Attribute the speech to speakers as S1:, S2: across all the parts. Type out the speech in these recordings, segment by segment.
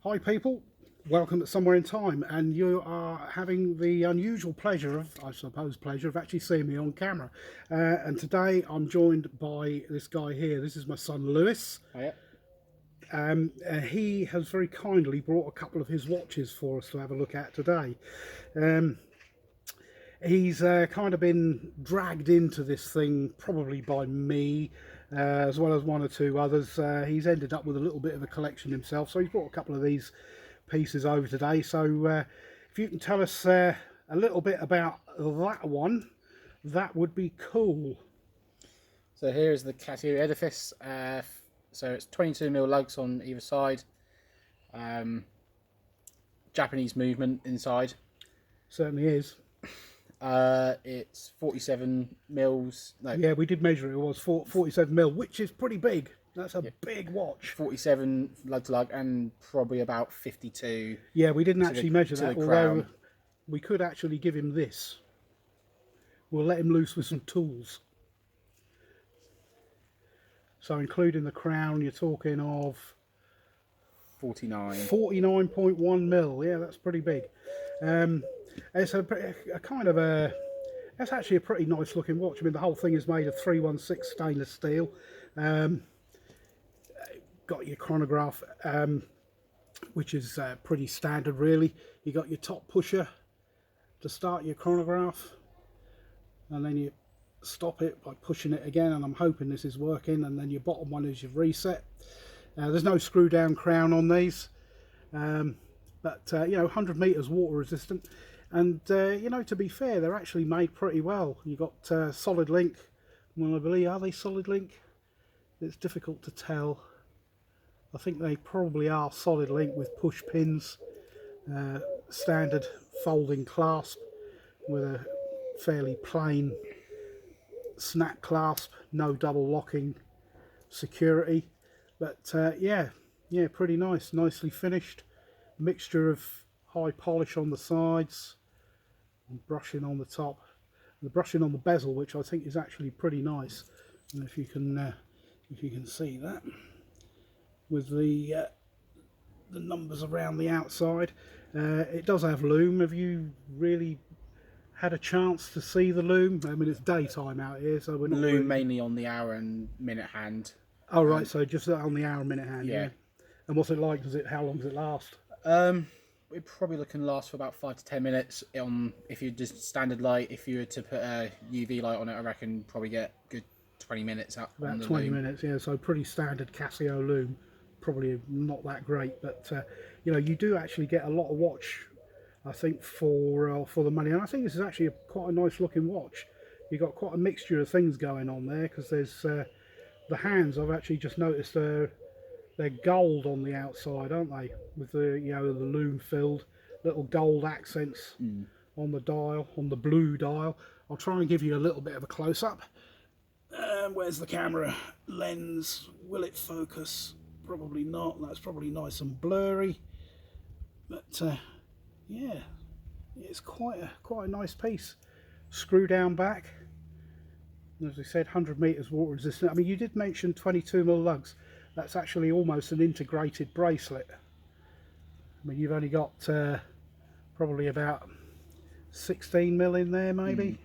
S1: Hi people, welcome to Somewhere in Time, and you are having the unusual pleasure of, I suppose, of actually seeing me on camera. And today I'm joined by this guy here. This is my son Lewis.
S2: Hiya.
S1: He has very kindly brought a couple of his watches for us to have a look at today. He's kind of been dragged into this thing probably by me, as well as one or two others. He's ended up with a little bit of a collection himself, so he's brought a couple of these pieces over today. So if you can tell us a little bit about that one, that would be cool.
S2: So here's the Casio edifice. So it's 22mm lugs on either side. Japanese movement inside.
S1: Certainly is.
S2: It's 47 mils. No,
S1: Yeah, we did measure it. It was 47mm, which is pretty big. That's a big watch.
S2: 47 lug to lug and probably about 52.
S1: Yeah, we didn't actually measure that, although
S2: crown.
S1: we could actually give him this. We'll let him loose with some tools. So including the crown, you're talking of
S2: 49.
S1: 49.1 mil. Yeah, that's pretty big. It's a kind of a, that's actually a pretty nice looking watch. I mean, the whole thing is made of 316 stainless steel. Got your chronograph, which is pretty standard really. You got your top pusher to start your chronograph, and then you stop it by pushing it again, and I'm hoping this is working, and then your bottom one is your reset. There's no screw down crown on these, but you know, 100 meters water resistant, and you know, to be fair, they're actually made pretty well. You got solid link. Well, I believe, are they solid link? It's difficult to tell. I think they probably are solid link with push pins, standard folding clasp with a fairly plain snap clasp, no double locking security, but yeah, pretty nice, nicely finished. Mixture of high polish on the sides and brushing on the top, the brushing on the bezel, which I think is actually pretty nice. And if you can see that with the numbers around the outside, it does have loom. Have you really had a chance to see the loom? I mean, it's daytime out here, so we're not
S2: Loom
S1: really...
S2: mainly on the hour and minute hand.
S1: Oh right, so just on the hour and minute hand.
S2: Yeah.
S1: And what's it like? How long does it last?
S2: It probably can last for about 5 to 10 minutes on, if you just standard light. If you were to put a UV light on it, I reckon probably get good 20 minutes out.
S1: About 20 minutes, yeah. So pretty standard Casio loom. Probably not that great, but you know, you do actually get a lot of watch, I think, for the money. And I think this is actually quite a nice looking watch. You've got quite a mixture of things going on there, because there's the hands. I've actually just noticed they're gold on the outside, aren't they? With the, you know, the loom filled little gold accents on the dial, on the blue dial. I'll try and give you a little bit of a close up. Where's the camera lens? Will it focus? Probably not. That's probably nice and blurry. But yeah, it's quite a nice piece. Screw down back. As I said, 100 meters water resistant. I mean, you did mention 22mm lugs. That's actually almost an integrated bracelet. I mean, you've only got probably about 16mm in there, maybe.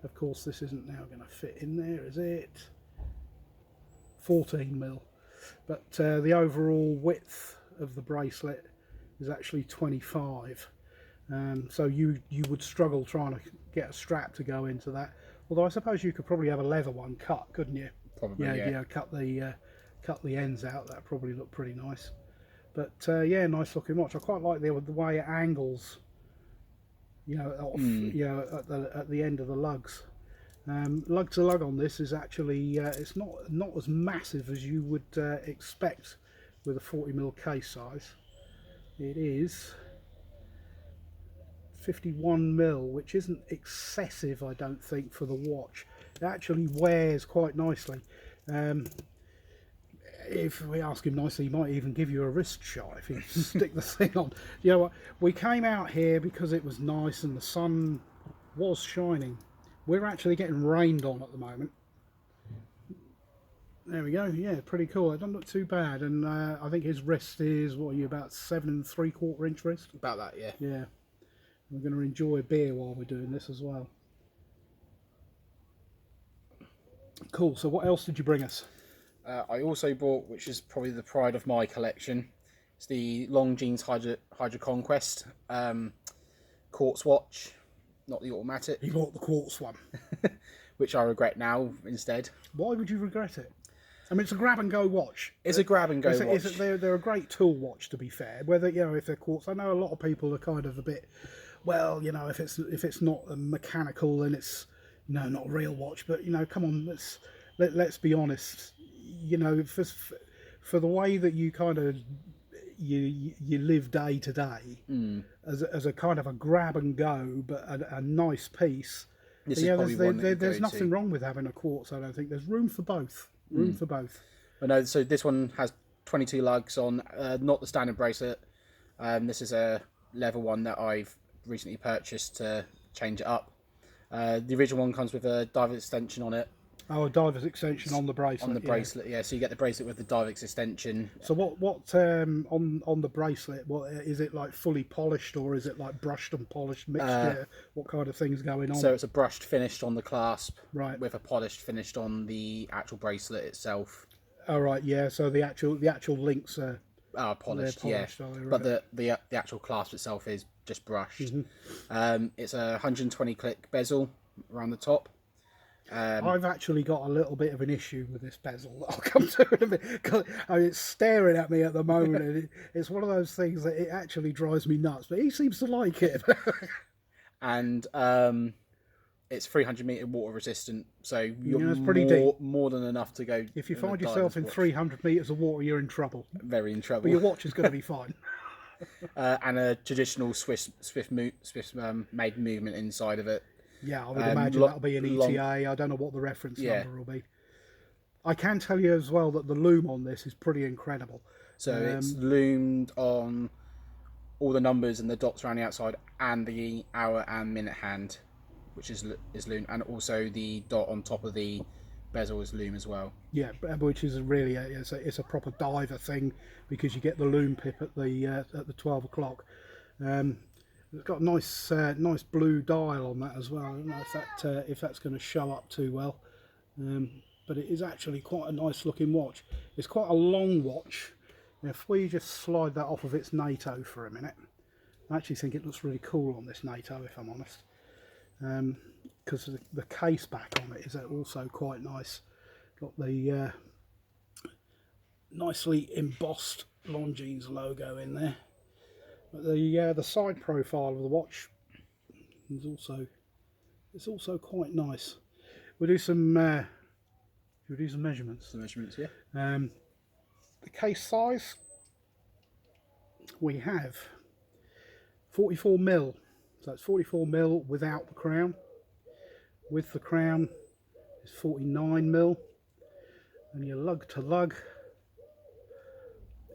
S1: Of course, this isn't now going to fit in there, is it? 14mm. But the overall width of the bracelet is actually 25. So you would struggle trying to get a strap to go into that. Although I suppose you could probably have a leather one cut, couldn't you?
S2: Probably,
S1: yeah. Cut the ends out. That probably look pretty nice. But yeah, nice looking watch. I quite like the way it angles. You know, off, you know, at the end of the lugs. Lug to lug on this is actually it's not as massive as you would expect with a 40mm case size. It is 51mm, which isn't excessive, I don't think, for the watch. It actually wears quite nicely. If we ask him nicely, he might even give you a wrist shot if you stick the thing on. You know what? We came out here because it was nice and the sun was shining. We're actually getting rained on at the moment. There we go. Yeah, pretty cool. It doesn't look too bad. And I think his wrist is, what are you, about 7 3/4 inch wrist?
S2: About that, yeah.
S1: Yeah. We're going to enjoy a beer while we're doing this as well. Cool. So what else did you bring us?
S2: I also bought, which is probably the pride of my collection, it's the Longines hydroconquest quartz watch, not the automatic.
S1: You bought the quartz one.
S2: Which I regret now instead.
S1: Why would you regret it? I mean, it's a grab and go watch.
S2: It's a grab and go watch.
S1: They're a great tool watch, to be fair. Whether, you know, if they're quartz, I know a lot of people are kind of a bit, well, you know, if it's not a mechanical, then it's, you know, not a real watch. But, you know, come on, let's be honest. You know, for the way that you kind of you live day to day, as a kind of a grab and go, but a nice piece.
S2: This
S1: yeah,
S2: is probably
S1: there's nothing wrong with having a quartz. I don't think there's room for both. For both.
S2: But no, so this one has 22 lugs on, not the standard bracelet. This is a leather one that I've recently purchased to change it up. The original one comes with a diver's extension on it.
S1: Oh, a diver's extension on the bracelet.
S2: On the bracelet, yeah. So you get the bracelet with the diver's extension.
S1: So what on the bracelet? What is it, like fully polished, or is it like brushed and polished mixture? What kind of things going on?
S2: So it's a brushed finished on the clasp,
S1: right,
S2: with a polished finished on the actual bracelet itself.
S1: All right, yeah. So the actual links are
S2: polished, yeah.
S1: Right.
S2: But the actual clasp itself is just brushed. It's a 120 click bezel around the top.
S1: I've actually got a little bit of an issue with this bezel that I'll come to in a bit. 'Cause, I mean, it's staring at me at the moment, and it's one of those things that it actually drives me nuts. But he seems to like it.
S2: And it's 300-meter water resistant, so you're
S1: it's pretty deep.
S2: More than enough to go.
S1: If you find yourself in 300 meters of water, you're in trouble.
S2: Very in trouble.
S1: But your watch is going to be fine.
S2: And a traditional Swiss made movement inside of it.
S1: Yeah, I would imagine that'll be an ETA. I don't know what the reference number will be. I can tell you as well that the loom on this is pretty incredible.
S2: So it's loomed on all the numbers and the dots around the outside, and the hour and minute hand, which is loomed, and also the dot on top of the bezel is loom as well. Yeah,
S1: which is really it's a proper diver thing, because you get the loom pip at the 12 o'clock. It's got a nice blue dial on that as well. I don't know if that's going to show up too well, but it is actually quite a nice looking watch. It's quite a long watch. If we just slide that off of its NATO for a minute, I actually think it looks really cool on this NATO, if I'm honest, because the case back on it is also quite nice. Got the nicely embossed Longines logo in there. But the side profile of the watch is also quite nice. We'll do some measurements.
S2: The measurements, yeah.
S1: The case size, we have 44 mil. So that's 44 mil without the crown. With the crown is 49 mil, and your lug to lug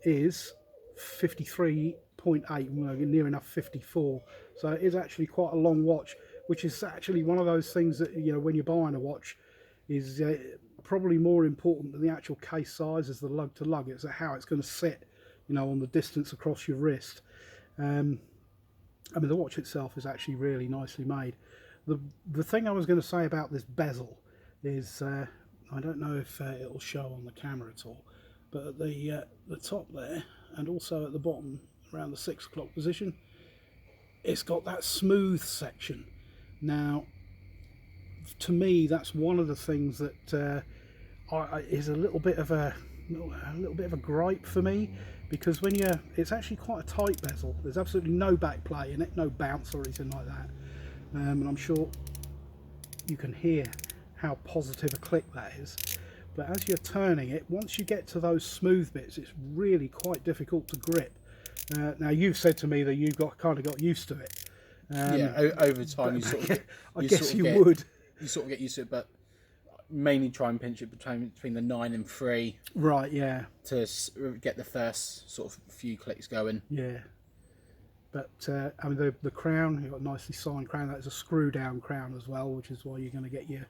S1: is 53.8, near enough 54. So it is actually quite a long watch, which is actually one of those things that, you know, when you're buying a watch, is probably more important than the actual case size is the lug to lug. It's how it's going to sit, you know, on the distance across your wrist. I mean, the watch itself is actually really nicely made. The thing I was going to say about this bezel is, I don't know if it'll show on the camera at all, but at the top there, and also at the bottom around the 6 o'clock position, it's got that smooth section. Now, to me, that's one of the things that is a little bit of a gripe for me, because it's actually quite a tight bezel. There's absolutely no back play in it, no bounce or anything like that, and I'm sure you can hear how positive a click that is. But as you're turning it, once you get to those smooth bits, it's really quite difficult to grip. Now, you've said to me that you've kind of got used to it.
S2: Over time, you sort of.
S1: I guess you would.
S2: You sort of get used to it, but mainly try and pinch it between the 9 and 3.
S1: Right. Yeah.
S2: To get the first sort of few clicks going.
S1: Yeah. But I mean, the crown, you've got a nicely signed crown. That's a screw down crown as well, which is why you're going to get your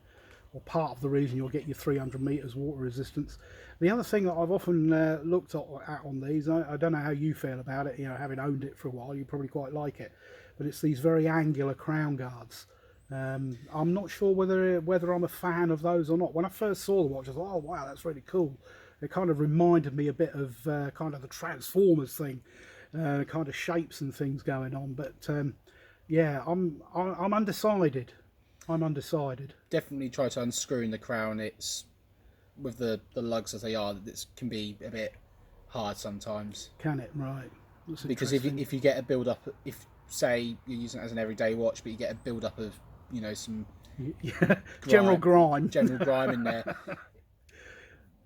S1: or part of the reason you'll get your 300 meters water resistance. The other thing that I've often looked at on these, I don't know how you feel about it, having owned it for a while, you probably quite like it, but it's these very angular crown guards. I'm not sure whether I'm a fan of those or not. When I first saw the watch, I thought, oh wow, that's really cool. It kind of reminded me a bit of kind of the Transformers thing, kind of shapes and things going on. But yeah, I'm undecided. I'm undecided.
S2: Definitely try to unscrewing the crown. It's with the lugs as they are. This can be a bit hard sometimes.
S1: Can it? Right. That's
S2: because if you get a build up, if say you're using it as an everyday watch, but you get a build up of some
S1: general grime
S2: in there.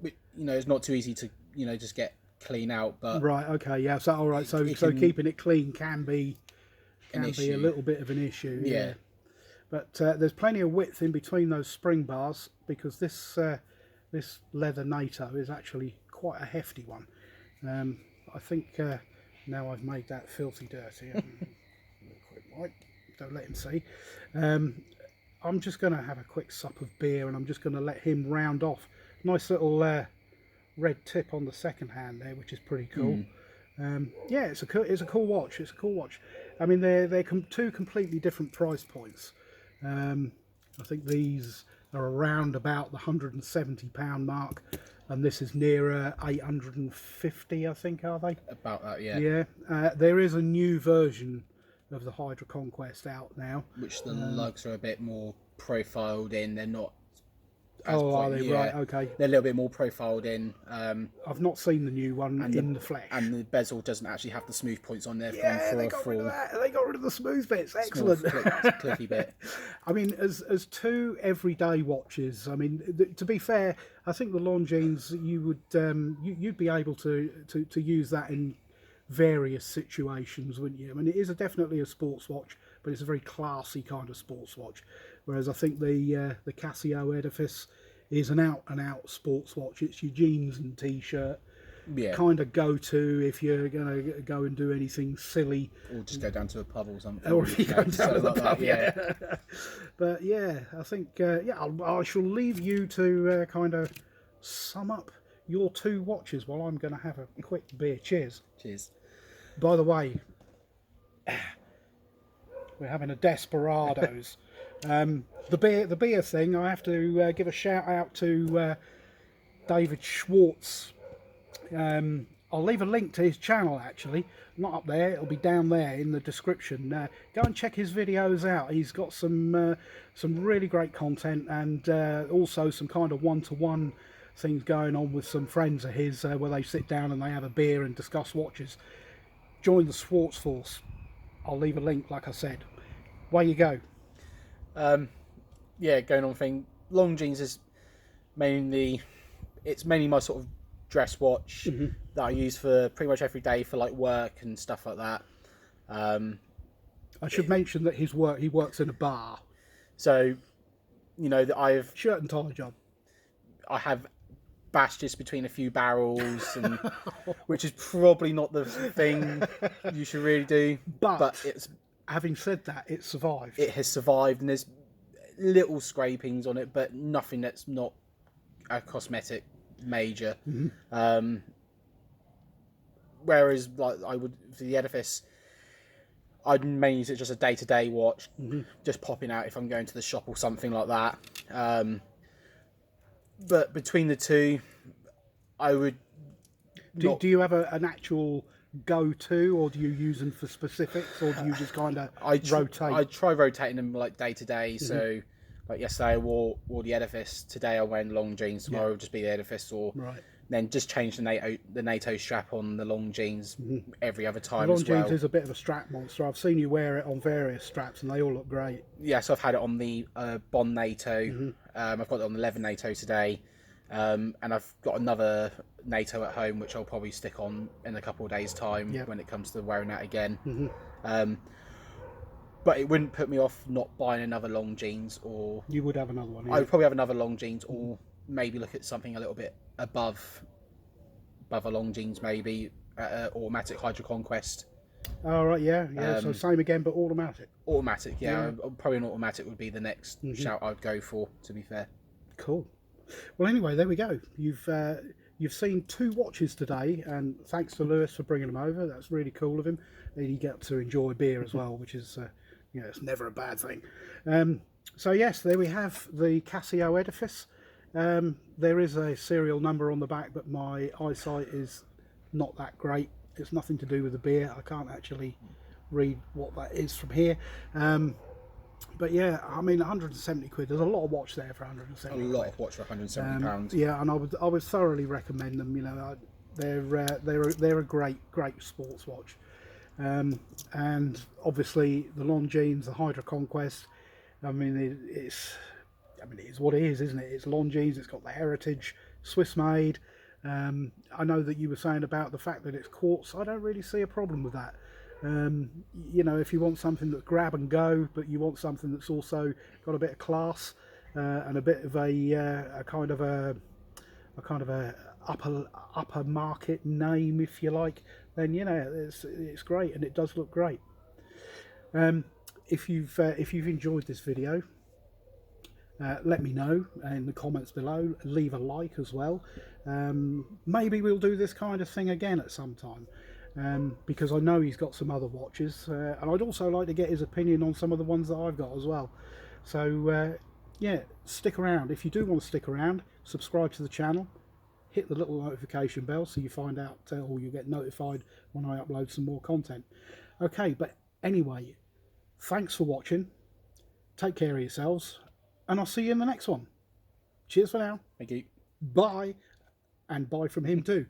S2: But, it's not too easy to just get clean out. But
S1: right, okay, yeah. So all right, so keeping it clean can be a little bit of an issue.
S2: Yeah.
S1: But there's plenty of width in between those spring bars, because this leather NATO is actually quite a hefty one. I think now I've made that filthy dirty. Quick wipe. Don't let him see. I'm just going to have a quick sup of beer, and I'm just going to let him round off. Nice little red tip on the second hand there, which is pretty cool. Yeah, it's a cool watch. It's a cool watch. I mean, they're two completely different price points. I think these are around about the £170 mark, and this is nearer 850, I think, are they?
S2: About that, yeah.
S1: Yeah. There is a new version of the hydroconquest out now,
S2: which the lugs are a bit more profiled in. They're not
S1: are they? Yeah. Right, okay.
S2: They're a little bit more profiled in.
S1: I've not seen the new one in the flesh.
S2: And the bezel doesn't actually have the smooth points on there.
S1: Yeah, they got rid of that. They got rid of the smooth bits. Excellent.
S2: Cliffy bit.
S1: I mean, as two everyday watches, I mean, to be fair, I think the Longines, you'd be able to use that in various situations, wouldn't you? I mean, it is definitely a sports watch, but it's a very classy kind of sports watch. Whereas I think the Casio Edifice is an out-and-out sports watch. It's your jeans and t-shirt kind of go-to if you're going to go and do anything silly.
S2: Or just go down to a pub or something.
S1: Or if you go down to the pub, yeah. But yeah, I think, I shall leave you to kind of sum up your two watches while I'm going to have a quick beer. Cheers.
S2: Cheers.
S1: By the way, we're having a Desperados. The beer thing, I have to give a shout out to Davib Schwartz. I'll leave a link to his channel, actually. Not up there, it'll be down there in the description. Go and check his videos out. He's got some really great content, and also some kind of one-to-one things going on with some friends of his, where they sit down and they have a beer and discuss watches. Join the Schwartz Force. I'll leave a link, like I said. Away you go.
S2: Yeah, going on thing. Longines is mainly my sort of dress watch that I use for pretty much every day for like work and stuff like that.
S1: I should mention that he works in a bar.
S2: So, that I've
S1: shirt and tie job.
S2: I have bashed this between a few barrels, and which is probably not the thing you should really do. But it's,
S1: having said that, it survived.
S2: It has survived, and there's little scrapings on it, but nothing that's not a cosmetic major. Whereas, like, I would for the Edifice, I'd mainly use it just a day-to-day watch, just popping out if I'm going to the shop or something like that. But between the two, I would.
S1: Do you have an actual go-to, or do you use them for specifics, or do you just kind of rotate?
S2: I try rotating them like day to day. So, like yesterday, I wore the Edifice. Today, I'm wearing Longines. Tomorrow, will just be the Edifice, or then just change the NATO strap on the Longines every other time. The Longines
S1: is a bit of a strap monster. I've seen you wear it on various straps, and they all look great.
S2: Yeah, so I've had it on the Bond NATO. I've got it on the leather NATO today. And I've got another NATO at home, which I'll probably stick on in a couple of days' time when it comes to wearing that again. But it wouldn't put me off not buying another Longines, or
S1: you would have another one.
S2: I would probably have another Longines, or maybe look at something a little bit above a Longines, maybe automatic hydroconquest.
S1: Oh right, yeah. So same again, but automatic.
S2: Automatic, yeah. Probably an automatic would be the next shout I'd go for. To be fair.
S1: Cool. Well, anyway, there we go. You've seen 2 watches today, and thanks to Lewis for bringing them over. That's really cool of him. And he got to enjoy beer as well, which is it's never a bad thing. So yes, there we have the Casio edifice. There is a serial number on the back, but my eyesight is not that great. It's nothing to do with the beer. I can't actually read what that is from here. But yeah, I mean, 170 quid. There's a lot of watch there for 170.
S2: A lot of watch for £170.
S1: Yeah, and I would thoroughly recommend them. You know, they're a great sports watch. And obviously the Longines, the hydroconquest. I mean, it is what it is, isn't it? It's Longines. It's got the heritage, Swiss made. I know that you were saying about the fact that it's quartz. I don't really see a problem with that. You know, if you want something that's grab and go, but you want something that's also got a bit of class and a bit of a kind of a upper market name, if you like, then you know it's great, and it does look great. If you've enjoyed this video, let me know in the comments below. Leave a like as well. Maybe we'll do this kind of thing again at some time. Because I know he's got some other watches, and I'd also like to get his opinion on some of the ones that I've got as well. So yeah, stick around. If you do want to stick around, subscribe to the channel, hit the little notification bell so you find out, or you get notified when I upload some more content. Okay, but anyway, thanks for watching, take care of yourselves, and I'll see you in the next one. Cheers for now.
S2: Thank you.
S1: Bye, and bye from him too.